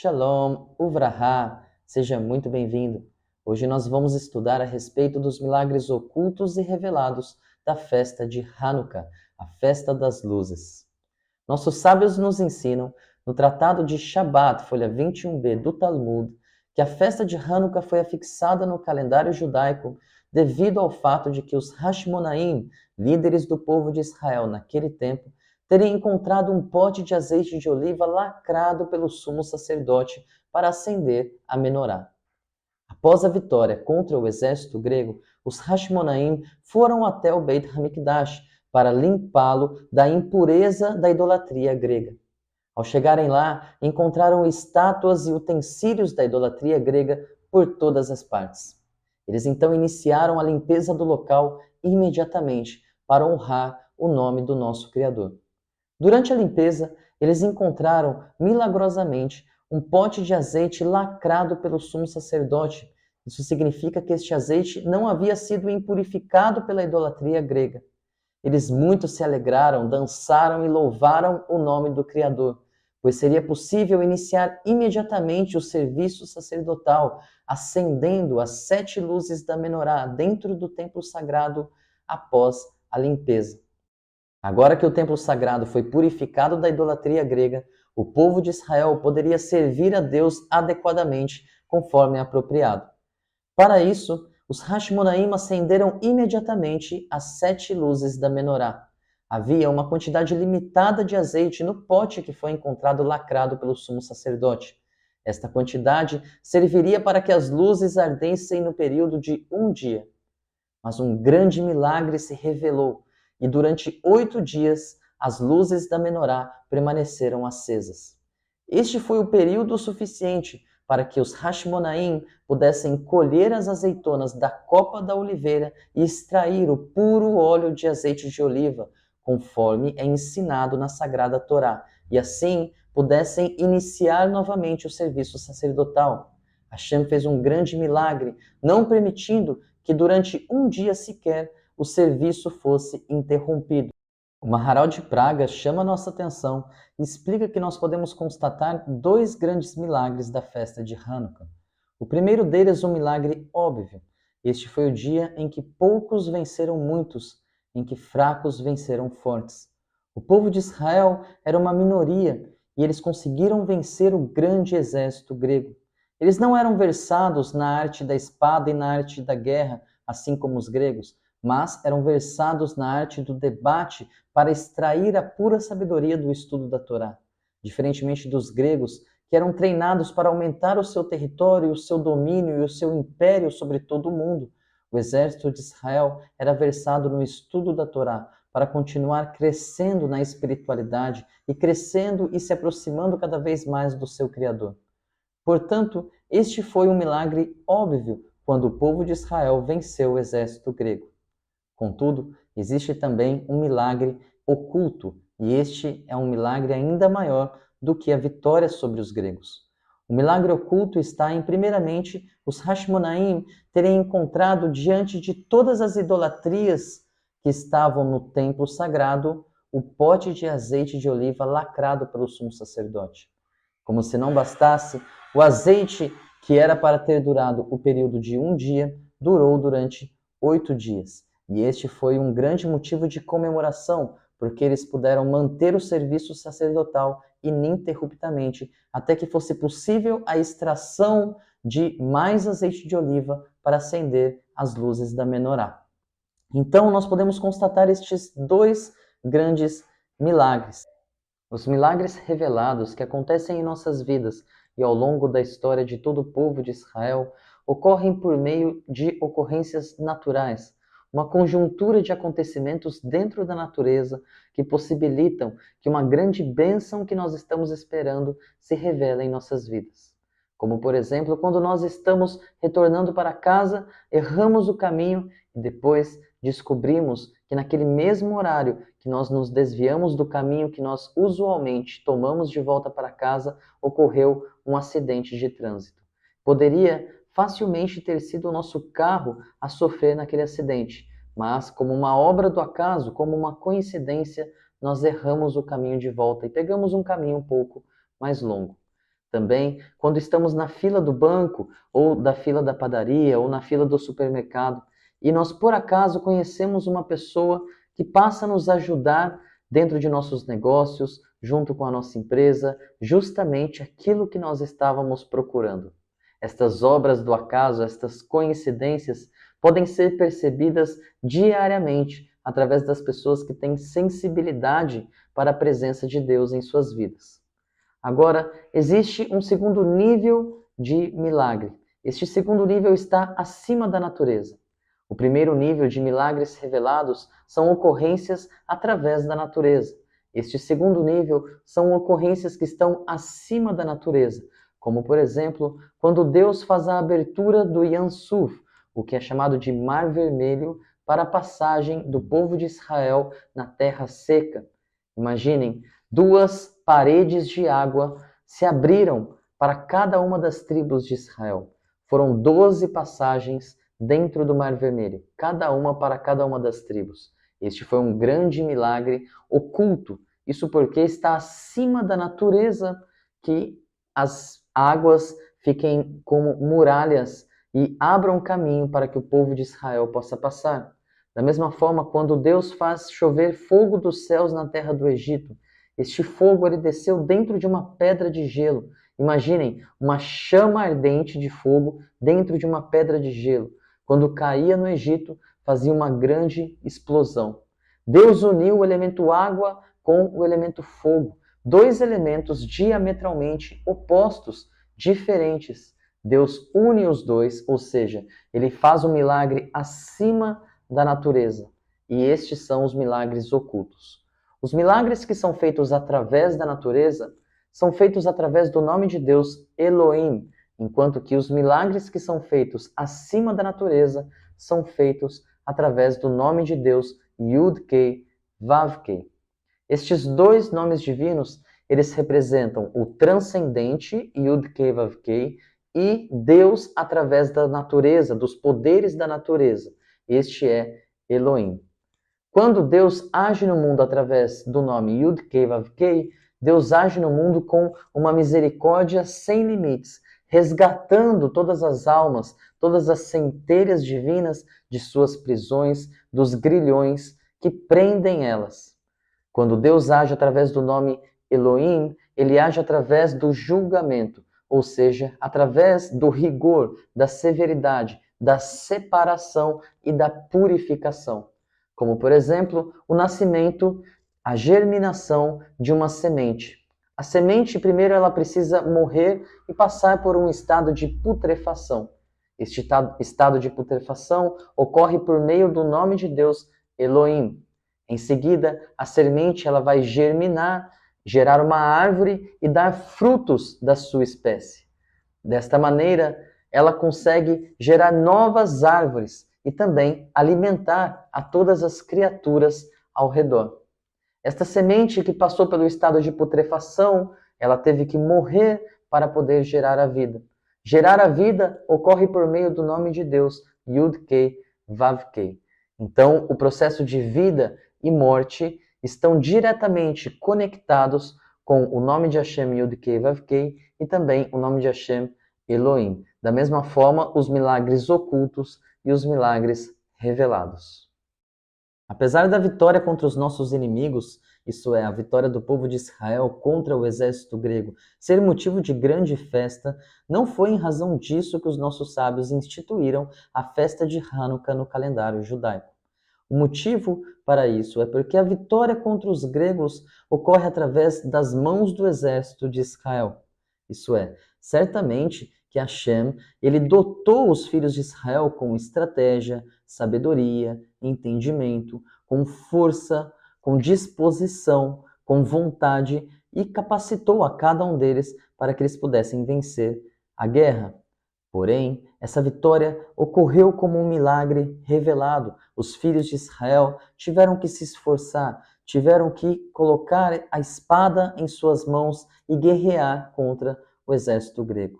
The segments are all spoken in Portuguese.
Shalom, Uvraha, seja muito bem-vindo. Hoje nós vamos estudar a respeito dos milagres ocultos e revelados da festa de Hanukkah, a festa das luzes. Nossos sábios nos ensinam, no Tratado de Shabat, folha 21b do Talmud, que a festa de Hanukkah foi afixada no calendário judaico devido ao fato de que os Hashmonaim, líderes do povo de Israel naquele tempo, teriam encontrado um pote de azeite de oliva lacrado pelo sumo sacerdote para acender a menorá. Após a vitória contra o exército grego, os Hashmonaim foram até o Beit HaMikdash para limpá-lo da impureza da idolatria grega. Ao chegarem lá, encontraram estátuas e utensílios da idolatria grega por todas as partes. Eles então iniciaram a limpeza do local imediatamente para honrar o nome do nosso Criador. Durante a limpeza, eles encontraram, milagrosamente, um pote de azeite lacrado pelo sumo sacerdote. Isso significa que este azeite não havia sido impurificado pela idolatria grega. Eles muito se alegraram, dançaram e louvaram o nome do Criador, pois seria possível iniciar imediatamente o serviço sacerdotal, acendendo as 7 luzes da menorá dentro do templo sagrado após a limpeza. Agora que o templo sagrado foi purificado da idolatria grega, o povo de Israel poderia servir a Deus adequadamente, conforme é apropriado. Para isso, os Hashmonaim acenderam imediatamente as 7 luzes da menorá. Havia uma quantidade limitada de azeite no pote que foi encontrado lacrado pelo sumo sacerdote. Esta quantidade serviria para que as luzes ardessem no período de um dia. Mas um grande milagre se revelou, e durante 8 dias as luzes da menorá permaneceram acesas. Este foi o período suficiente para que os Hashmonaim pudessem colher as azeitonas da copa da oliveira e extrair o puro óleo de azeite de oliva, conforme é ensinado na Sagrada Torá, e assim pudessem iniciar novamente o serviço sacerdotal. Hashem fez um grande milagre, não permitindo que durante um dia sequer o serviço fosse interrompido. O Maharal de Praga chama nossa atenção e explica que nós podemos constatar 2 grandes milagres da festa de Hanukkah. O primeiro deles é um milagre óbvio. Este foi o dia em que poucos venceram muitos, em que fracos venceram fortes. O povo de Israel era uma minoria e eles conseguiram vencer o grande exército grego. Eles não eram versados na arte da espada e na arte da guerra, assim como os gregos, mas eram versados na arte do debate para extrair a pura sabedoria do estudo da Torá. Diferentemente dos gregos, que eram treinados para aumentar o seu território, o seu domínio e o seu império sobre todo o mundo, o exército de Israel era versado no estudo da Torá para continuar crescendo na espiritualidade e crescendo e se aproximando cada vez mais do seu Criador. Portanto, este foi um milagre óbvio quando o povo de Israel venceu o exército grego. Contudo, existe também um milagre oculto, e este é um milagre ainda maior do que a vitória sobre os gregos. O milagre oculto está em, primeiramente, os Hashmonaim terem encontrado diante de todas as idolatrias que estavam no templo sagrado o pote de azeite de oliva lacrado pelo sumo sacerdote. Como se não bastasse, o azeite, que era para ter durado o período de um dia, durou durante 8 dias. E este foi um grande motivo de comemoração, porque eles puderam manter o serviço sacerdotal ininterruptamente, até que fosse possível a extração de mais azeite de oliva para acender as luzes da menorá. Então, nós podemos constatar estes 2 grandes milagres. Os milagres revelados que acontecem em nossas vidas e ao longo da história de todo o povo de Israel ocorrem por meio de ocorrências naturais, uma conjuntura de acontecimentos dentro da natureza que possibilitam que uma grande bênção que nós estamos esperando se revele em nossas vidas. Como, por exemplo, quando nós estamos retornando para casa, erramos o caminho e depois descobrimos que naquele mesmo horário que nós nos desviamos do caminho que nós usualmente tomamos de volta para casa, ocorreu um acidente de trânsito. Poderia facilmente ter sido o nosso carro a sofrer naquele acidente, mas como uma obra do acaso, como uma coincidência, nós erramos o caminho de volta e pegamos um caminho um pouco mais longo. Também, quando estamos na fila do banco, ou da fila da padaria, ou na fila do supermercado, e nós por acaso conhecemos uma pessoa que passa a nos ajudar dentro de nossos negócios, junto com a nossa empresa, justamente aquilo que nós estávamos procurando. Estas obras do acaso, estas coincidências, podem ser percebidas diariamente através das pessoas que têm sensibilidade para a presença de Deus em suas vidas. Agora, existe um segundo nível de milagre. Este segundo nível está acima da natureza. O primeiro nível de milagres revelados são ocorrências através da natureza. Este segundo nível são ocorrências que estão acima da natureza, como, por exemplo, quando Deus faz a abertura do Yam Suf, o que é chamado de Mar Vermelho, para a passagem do povo de Israel na terra seca. Imaginem, duas paredes de água se abriram para cada uma das tribos de Israel. Foram 12 passagens dentro do Mar Vermelho, cada uma para cada uma das tribos. Este foi um grande milagre oculto. Isso porque está acima da natureza que as águas fiquem como muralhas e abram caminho para que o povo de Israel possa passar. Da mesma forma, quando Deus faz chover fogo dos céus na terra do Egito, este fogo ele desceu dentro de uma pedra de gelo. Imaginem, uma chama ardente de fogo dentro de uma pedra de gelo. Quando caía no Egito, fazia uma grande explosão. Deus uniu o elemento água com o elemento fogo. Dois elementos diametralmente opostos, diferentes. Deus une os dois, ou seja, ele faz um milagre acima da natureza. E estes são os milagres ocultos. Os milagres que são feitos através da natureza são feitos através do nome de Deus Elohim, enquanto que os milagres que são feitos acima da natureza são feitos através do nome de Deus Yud-Kei, Vav-Kei. Estes dois nomes divinos, eles representam o transcendente, Yud-Kei, Vav-Kei, e Deus através da natureza, dos poderes da natureza. Este é Elohim. Quando Deus age no mundo através do nome Yud-Kei, Vav-Kei, Deus age no mundo com uma misericórdia sem limites, resgatando todas as almas, todas as centelhas divinas de suas prisões, dos grilhões que prendem elas. Quando Deus age através do nome Elohim, ele age através do julgamento, ou seja, através do rigor, da severidade, da separação e da purificação. Como, por exemplo, o nascimento, a germinação de uma semente. A semente, primeiro, ela precisa morrer e passar por um estado de putrefação. Este estado de putrefação ocorre por meio do nome de Deus, Elohim. Em seguida, a semente ela vai germinar, gerar uma árvore e dar frutos da sua espécie. Desta maneira, ela consegue gerar novas árvores e também alimentar a todas as criaturas ao redor. Esta semente que passou pelo estado de putrefação, ela teve que morrer para poder gerar a vida. Gerar a vida ocorre por meio do nome de Deus, Yud-Kei, Vav-Kei. Então, o processo de vida e morte estão diretamente conectados com o nome de Hashem, Yud-Kei, Vav-Kei, e também o nome de Hashem, Elohim. Da mesma forma, os milagres ocultos e os milagres revelados. Apesar da vitória contra os nossos inimigos, isso é, a vitória do povo de Israel contra o exército grego, ser motivo de grande festa, não foi em razão disso que os nossos sábios instituíram a festa de Hanukkah no calendário judaico. O motivo para isso é porque a vitória contra os gregos ocorre através das mãos do exército de Israel. Isso é, certamente que Hashem, ele dotou os filhos de Israel com estratégia, sabedoria, entendimento, com força, com disposição, com vontade e capacitou a cada um deles para que eles pudessem vencer a guerra. Porém, essa vitória ocorreu como um milagre revelado. Os filhos de Israel tiveram que se esforçar, tiveram que colocar a espada em suas mãos e guerrear contra o exército grego.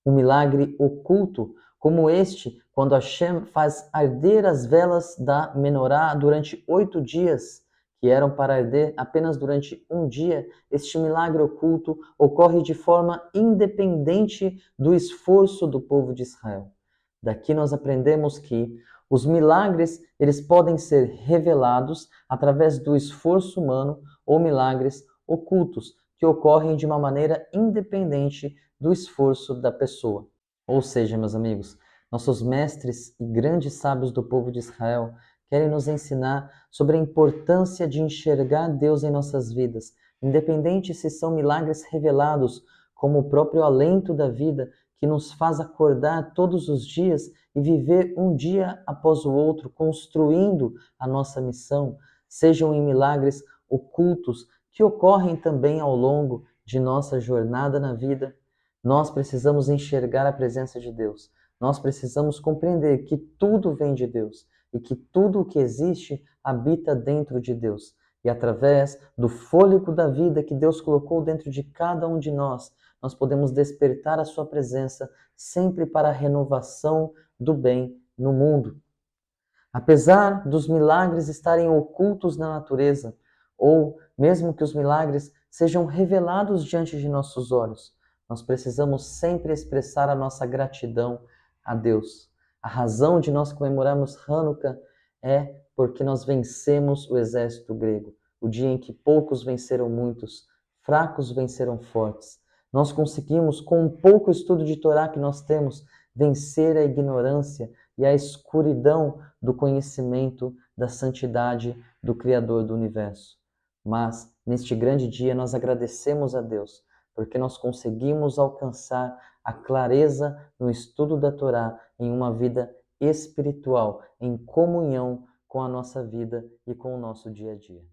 Um milagre oculto como este, quando Hashem faz arder as velas da menorá durante 8 dias, que eram para arder apenas durante um dia, este milagre oculto ocorre de forma independente do esforço do povo de Israel. Daqui nós aprendemos que os milagres, eles podem ser revelados através do esforço humano ou milagres ocultos, que ocorrem de uma maneira independente do esforço da pessoa. Ou seja, meus amigos, nossos mestres e grandes sábios do povo de Israel querem nos ensinar sobre a importância de enxergar Deus em nossas vidas, independente se são milagres revelados, como o próprio alento da vida, que nos faz acordar todos os dias e viver um dia após o outro, construindo a nossa missão, sejam em milagres ocultos que ocorrem também ao longo de nossa jornada na vida. Nós precisamos enxergar a presença de Deus. Nós precisamos compreender que tudo vem de Deus e que tudo o que existe habita dentro de Deus. E através do fôlego da vida que Deus colocou dentro de cada um de nós, nós podemos despertar a sua presença sempre para a renovação do bem no mundo. Apesar dos milagres estarem ocultos na natureza, ou mesmo que os milagres sejam revelados diante de nossos olhos, nós precisamos sempre expressar a nossa gratidão a Deus. A razão de nós comemorarmos Hanukkah é porque nós vencemos o exército grego, o dia em que poucos venceram muitos, fracos venceram fortes. Nós conseguimos, com um pouco estudo de Torá que nós temos, vencer a ignorância e a escuridão do conhecimento da santidade do Criador do universo. Mas, neste grande dia, nós agradecemos a Deus, porque nós conseguimos alcançar a clareza no estudo da Torá em uma vida espiritual, em comunhão com a nossa vida e com o nosso dia a dia.